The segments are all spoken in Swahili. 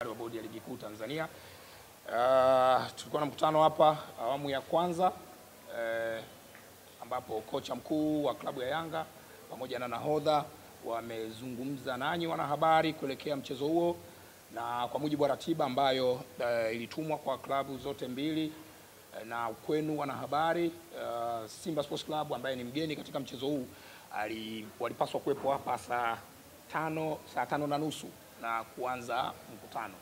wa bodi ya ligi kuu Tanzania. Tulikuwa na mkutano hapa awamu ya kwanza ambapo kocha mkuu wa klabu ya Yanga pamoja na nahodha wamezungumza nanyi wanahabari kuelekea mchezo huo, na kwa mujibu wa ratiba ambayo ilitumwa kwa klabu zote mbili na kwenu wanahabari, Simba Sports Club ambaye ni mgeni katika mchezo huu walipaswa kuwepo hapa saa 5:30 na kuanza mkutano,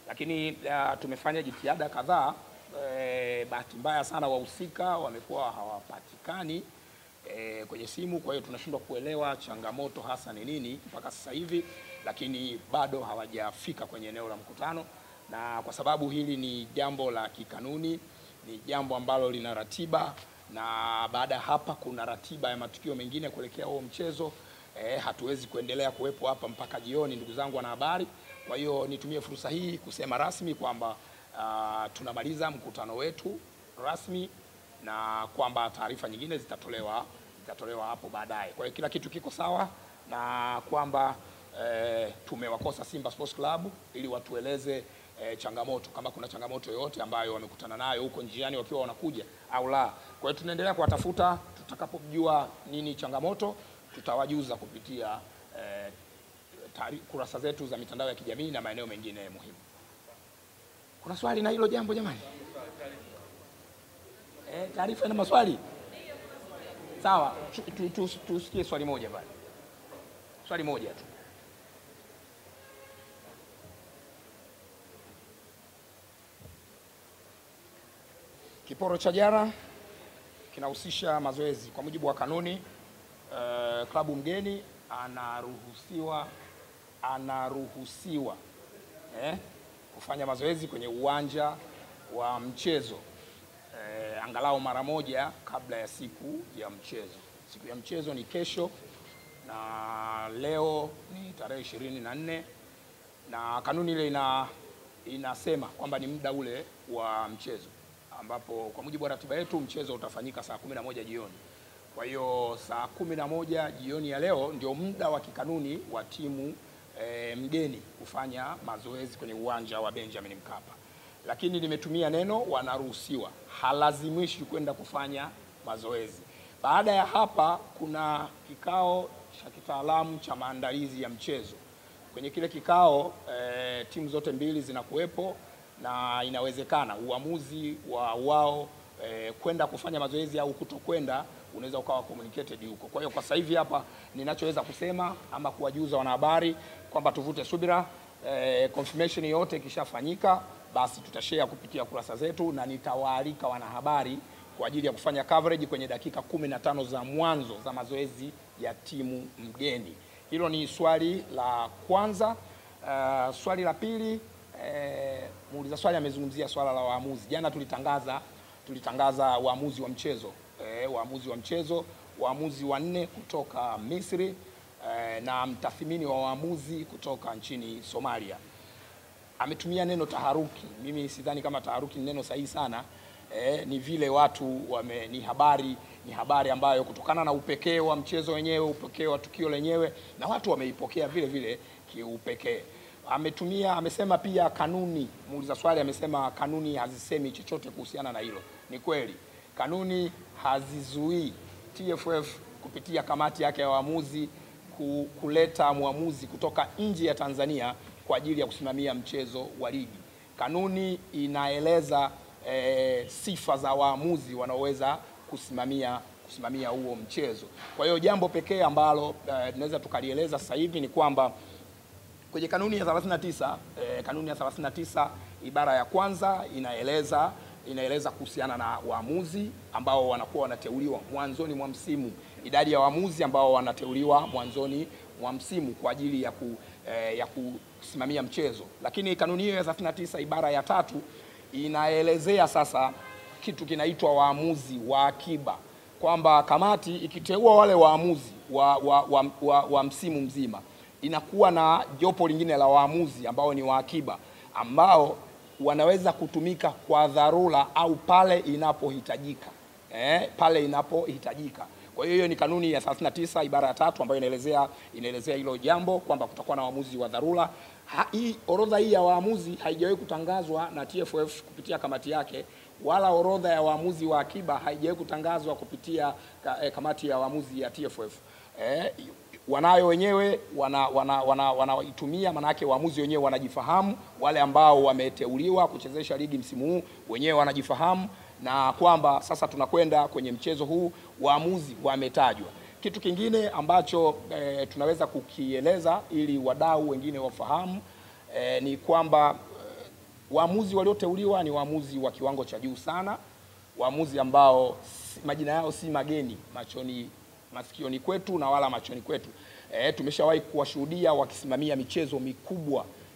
lakini tumefanya jitihada kadhaa. Bahati mbaya sana wahusika wamekuwa hawapatikani kwenye simu, kwa hiyo tunashindwa kuelewa changamoto hasa ni nini mpaka sasa hivi, lakini bado hawajafika kwenye eneo la mkutano. Na kwa sababu hili ni jambo la kikanuni, ni jambo ambalo lina ratiba, na baada ya hapa kuna ratiba ya matukio mengine kuelekea huo mchezo, hatuwezi kuendelea kuwepo hapa mpaka jioni, ndugu zangu wanahabari. Kwa hiyo nitumie fursa hii kusema rasmi kwamba tunamaliza mkutano wetu rasmi na kwamba taarifa nyingine zitatolewa hapo baadaye. Kwa hiyo kila kitu kiko sawa, na kwamba tumewakosa Simba Sports Club ili watueleze changamoto, kama kuna changamoto yoyote ambayo wamekutana nayo huko njiani wakiwa wanakuja au la. Kwa hiyo tunaendelea kuwatafuta, tutakapojua nini changamoto tutawajuza kupitia kurasa zetu za mitandao ya kijamii na maeneo mengine muhimu. Kuna swali na hilo jambo jamani? Taarifa na maswali? Sawa, tusikie swali moja bali. Swali moja tu. Kiporo cha jana kinahusisha mazoezi. Kwa mujibu wa kanuni, klabu mgeni anaruhusiwa kufanya mazoezi kwenye uwanja wa mchezo angalau mara moja kabla ya siku ya mchezo. Siku ya mchezo ni kesho, na leo ni tarehe 24, na kanuni ile inasema kwamba ni muda ule wa mchezo, ambapo kwa mujibu wa ratiba yetu mchezo utafanyika saa 11 jioni. Kwa hiyo saa 11 jioni ya leo ndio muda wa kikanuni wa timu mgeni kufanya mazoezi kwenye uwanja wa Benjamin Mkapa. Lakini nimetumia neno wanaruhusiwa, halazimishi kwenda kufanya mazoezi. Baada ya hapa kuna kikao cha kitaalamu cha maandalizi ya mchezo. Kwenye kile kikao timu zote mbili zinakuwepo, na inawezekana uamuzi wa wao kwenda kufanya mazoezi au kutokwenda unaweza ukawa communicated huko. Kwa hiyo kwa sasa hivi hapa ninachoweza kusema ama kuwajuza wanahabari kwamba tuvute subira, confirmation yote ikishafanyika basi tutashare kupitia kurasa zetu, na nitawaalika wanahabari kwa ajili ya kufanya coverage kwenye dakika 15 za mwanzo za mazoezi ya timu mgeni. Hilo ni swali la kwanza. Swali la pili, muuliza swali amezungumzia swala la waamuzi. Jana tulitangaza waamuzi wa mchezo, waamuzi wanne kutoka Misri na mtathmini wa waamuzi kutoka nchini Somalia. Ametumia neno taharuki. Mimi sidhani kama taharuki ni neno sahihi sana. Ni vile watu ni habari ambayo kutokana na upekee wa mchezo wenyewe, upekee wa tukio lenyewe, na watu wameipokea vile vile kiupekee. Amesema pia kanuni, muuliza swali amesema kanuni hazisemi chochote kuhusiana na hilo. Ni kweli, kanuni hazizuii TFF kupitia kamati yake ya waamuzi kuleta muamuzi kutoka nje ya Tanzania kwa ajili ya kusimamia mchezo wa ligi. Kanuni inaeleza sifa za waamuzi wanaoweza kusimamia huo mchezo. Kwa hiyo jambo pekee ambalo tunaweza tukalieleza sasa hivi ni kwamba kwenye kanuni ya 39 ibara ya kwanza inaeleza kuhusiana na waamuzi ambao wanakuwa wanateuliwa mwanzoni mwa msimu, idadi ya waamuzi ambao wanateuliwa mwanzoni mwa msimu kwa ajili ya kusimamia mchezo. Lakini kanuni hiyo ya 39 ibara ya 3 inaelezea sasa kitu kinaitwa waamuzi wa akiba, kwamba kamati ikiteua wale waamuzi wa msimu mzima inakuwa na jopo lingine la waamuzi ambao ni wa akiba, ambao wanaweza kutumika kwa dharura au pale inapohitajika. Kwa hiyo ni kanuni ya 39 ibara ya 3 ambayo inaelezea hilo jambo kwamba kutakuwa na waamuzi wa dharura. Hii orodha hii ya waamuzi haijawahi kutangazwa na TFF kupitia kamati yake, wala orodha ya waamuzi wa akiba haijawahi kutangazwa kupitia kamati ya waamuzi ya TFF. Wanayo wenyewe wanaitumia, manake waamuzi wenyewe wanajifahamu, wale ambao wameteuliwa kuchezesha ligi msimu huu wenyewe wanajifahamu, na kwamba sasa tunakwenda kwenye mchezo huu waamuzi wametajwa. Kitu kingine ambacho tunaweza kukieleza ili wadau wengine wafahamu ni kwamba waamuzi walioteuliwa ni waamuzi wa kiwango cha juu sana, waamuzi ambao majina yao si mageni masikioni kwetu na wala machoni kwetu. Tumeshawahi kuwashuhudia wakisimamia michezo mikubwa